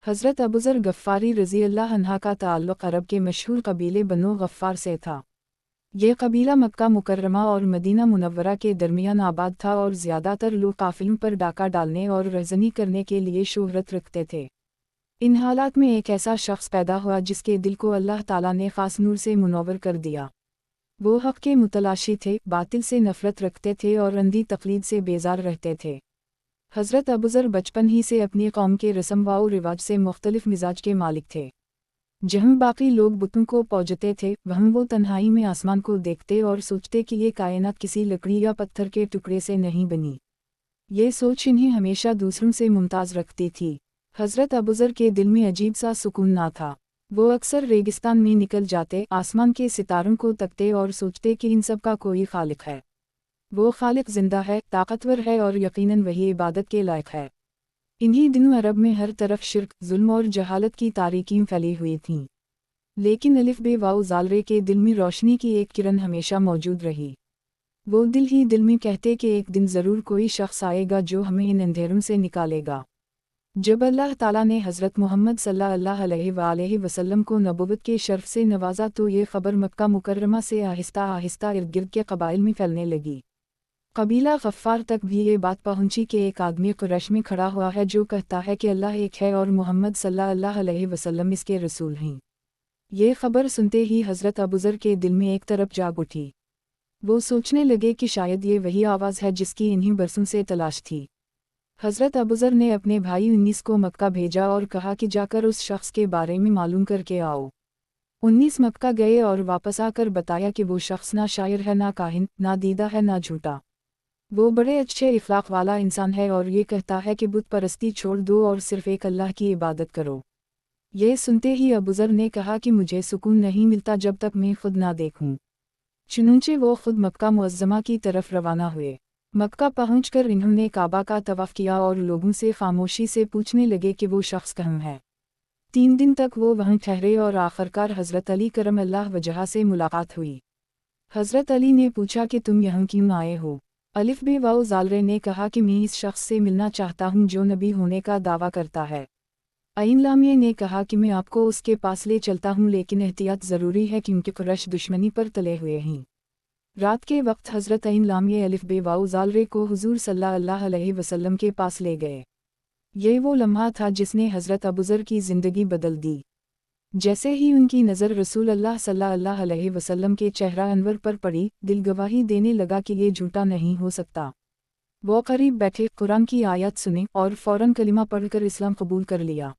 हज़रत अबूज़र गफ़ारी रज़ी अल्लाह अन्हा का ताल्लुक़ अरब के मशहूर कबीले बनो गफ़ार से था। ये कबीला मक्का मुकर्रमा और मदीना मुनव्वरा के दरमियान आबाद था और ज़्यादातर लोग काफ़िलों पर डाका डालने और रज़नी करने के लिए शोहरत रखते थे। इन हालात में एक ऐसा शख्स पैदा हुआ जिसके दिल को अल्लाह ताला ने ख़ास नूर से मुनव्वर कर दिया। वो हक़ के मुतलाशी थे, बातिल से नफ़रत रखते थे और अंधी तक़लीद से बेजार रहते थे। हज़रत अबूज़र बचपन ही से अपनी कौम के रस्म व रिवाज से मुख्तलिफ मिजाज के मालिक थे। जहाँ बाकी लोग बुतों को पूजते थे, वहाँ वो तन्हाई में आसमान को देखते और सोचते कि ये कायनात किसी लकड़ी या पत्थर के टुकड़े से नहीं बनी। ये सोच इन्हें हमेशा दूसरों से मुमताज़ रखती थी। हज़रत अबूज़र के दिल में अजीब सा सुकून ना था। वो अक्सर रेगिस्तान में निकल जाते, आसमान के सितारों को तकते और सोचते कि इन सब का कोई खालिक है। वो खालिक जिंदा है, ताकतवर है और यकीनन वही इबादत के लायक है। इन्हीं दिनों अरब में हर तरफ शिर्क, जुल्म और जहालत की तारीकियां फैली हुई थीं। लेकिन अलिफ बे वाओ ज़ालरे के दिल में रोशनी की एक किरण हमेशा मौजूद रही। वो दिल ही दिल में कहते कि एक दिन ज़रूर कोई शख्स आएगा जो हमें इन अंधेरों से निकालेगा। जब अल्लाह ताला ने हज़रत मोहम्मद सल्लल्लाहु अलैहि वसल्लम को नबुव्वत के शर्फ से नवाजा तो ये ख़बर मक्का मुकर्रमा से आहिस्ता आहिस्ता इर्द गिर्द के कबाइल में फैलने लगी। कबीला गफ़ार तक भी ये बात पहुंची कि एक आदमी कुरैश में खड़ा हुआ है जो कहता है कि अल्लाह एक है और मोहम्मद सल्लल्लाहु अलैहि वसल्लम इसके रसूल हैं। ये खबर सुनते ही हज़रत अबूज़र के दिल में एक तरफ जाग उठी। वो सोचने लगे कि शायद ये वही आवाज़ है जिसकी इन्हीं बरसों से तलाश थी। हज़रत अबूज़र ने अपने भाई 19 को मक्का भेजा और कहा कि जाकर उस शख्स के बारे में मालूम करके आओ। 19 मक्का गए और वापस आकर बताया कि वो शख्स ना शायर है, ना काहिन, ना दीदा है, ना झूठा। वो बड़े अच्छे इखलाक वाला इंसान है और ये कहता है कि बुत परस्ती छोड़ दो और सिर्फ़ एक अल्लाह की इबादत करो। ये सुनते ही अबूज़र ने कहा कि मुझे सुकून नहीं मिलता जब तक मैं खुद ना देखूं। चुनांचे वो खुद मक्का मुअज़्ज़मा की तरफ रवाना हुए। मक्का पहुंचकर इन्होंने काबा का तवाफ़ किया और लोगों से खामोशी से पूछने लगे कि वो शख्स कहाँ है। 3 दिन तक वो वहीं ठहरे और आखिरकार हज़रत अली करम अल्लाह वजह से मुलाकात हुई। हज़रत अली ने पूछा कि तुम यहाँ क्यों आए हो। अलिफ बे वाओ ज़ालरे ने कहा कि मैं इस शख्स से मिलना चाहता हूँ जो नबी होने का दावा करता है। ऐन लामिया ने कहा कि मैं आपको उसके पास ले चलता हूँ, लेकिन एहतियात ज़रूरी है क्योंकि कुरैश दुश्मनी पर तले हुए हैं। रात के वक्त हज़रत ऐन लामिया अलिफ बे वाओ ज़ालरे को हुज़ूर सल्लल्लाहु अलैहि वसल्लम के पास ले गए। ये वो लम्हा था जिसने हज़रत अबूज़र की ज़िंदगी बदल दी। जैसे ही उनकी नज़र रसूल अल्लाह सल्लल्लाहु अलैहि वसल्लम के चेहरा अनवर पर पड़ी, दिल गवाही देने लगा कि ये झूठा नहीं हो सकता। वो करीब बैठे, कुरान की आयत सुनी और फ़ौरन कलिमा पढ़कर इस्लाम कबूल कर लिया।